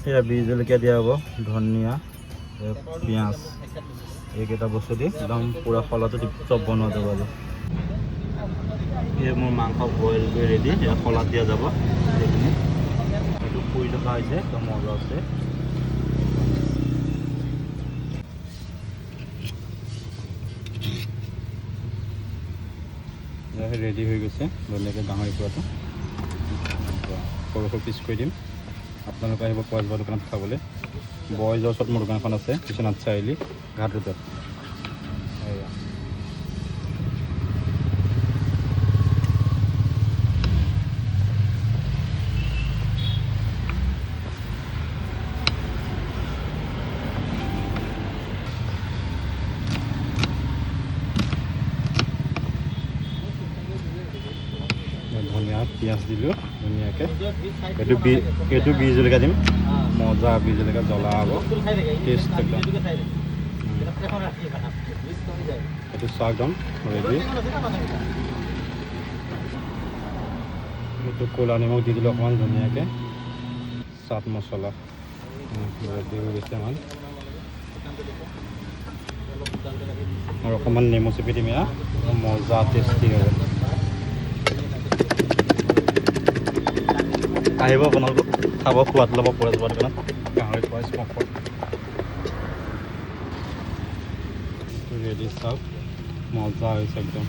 এয়া বিহ জলকীয়া দিয়া হ'ব, ধনিয়া, পিঁয়াজ, এইকেইটা বস্তু দি একদম পূৰা শলাটো দি চব বনোৱা যাব আজি। এই মোৰ মাংস বইল কৰি ৰেডি, এয়া শলাত দিয়া যাব সেইখিনি। এইটো পুৰি থকা হৈছে, একদম মজা আছে। ৰেডি হৈ গৈছে ধুনীয়াকৈ গাহৰি পোৱাটো। সৰু সৰু পিচ কৰি দিম, আপোনালোকে আহিব পঁইজবৰ দোকানত খাবলৈ। বইজৰ ওচৰত মোৰ দোকানখন আছে, বিশ্বনাথ চাৰিআলি ঘাট ৰোডত। এয়া ধনিয়া পিঁয়াজ দিলোঁ ধুনীয়াকৈ। এইটো বিহ জলকীয়া দিম, মজা বিহ জলকীয়া জ্বলা হ'ব, টেষ্ট একদম। এইটো চাহ একদম ৰেডি। এইটো ক'লা নিমখ দি দিলোঁ অকণমান ধুনীয়াকৈ, চাট মছলা ৰেডি হৈ গৈছে আমাৰ। আৰু অকণমান নেমু চেপি দিম, এয়া মজা টেষ্টি হ'ব। আহিব আপোনালোক, খাব, সোৱাদ ল'ব পঁইজবৰ দোকানত গাহৰি খোৱা স্মকত। ৰেডি চাওক, মজা হৈছে একদম।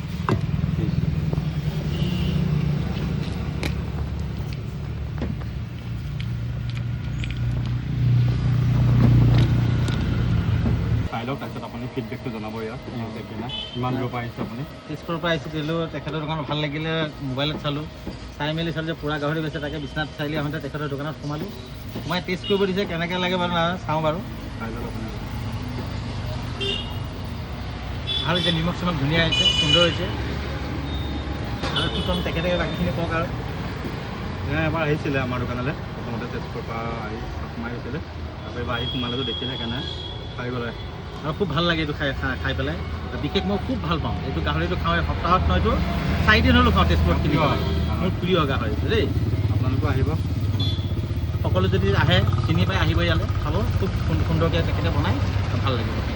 চাই লওক, তাৰপিছত আপুনি ফিডবেকটো জনাব ইয়াত কিনা কিমান দূৰৰ পৰা আহিছে আপুনি। তেজপুৰৰ পৰা আহিছিলোঁ, তেখেতৰ দোকানত ভাল লাগিলে, মোবাইলত চালোঁ, চাই মেলি চালোঁ যে পূৰা গাহৰি বেচে, তাকে বিশ্বনাথ চাৰিআলি আহোঁতে তেখেতৰ দোকানত সোমালোঁ। সোমাই টেষ্ট কৰিব দিছে, কেনেকৈ লাগে বাৰু চাওঁ বাৰু। চাই লওক আপুনি। ভাল হৈছে, নিমখ চিমখ ধুনীয়া হৈছে, সুন্দৰ হৈছে। আৰু কি ক'ম, তেখেতে বাকীখিনি কওক আৰু। এবাৰ আহিছিলে আমাৰ দোকানলৈ, প্ৰথমতে তেজপুৰৰ পৰা আহি সোমাই গৈছিলে, তাৰপৰা এবাৰ আহি সোমালেতো দেখিলে সেইকাৰণে খাই গ'লে। আৰু খুব ভাল লাগে এইটো খাই পেলাই। বিশেষ মই খুব ভাল পাওঁ এইটো গাহৰিটো খাওঁ, সপ্তাহত নহয়তো 4 দিন হ'লেও খাওঁ তেজপুৰত কিনি। মোৰ প্ৰিয় গাহৰিটো দেই। আপোনালোকো আহিব, সকলো যদি আহে চিনি পাই আহিব ইয়ালৈ, খাব, খুব সুন্দৰকৈ তেখেতে বনাই, ভাল লাগিব।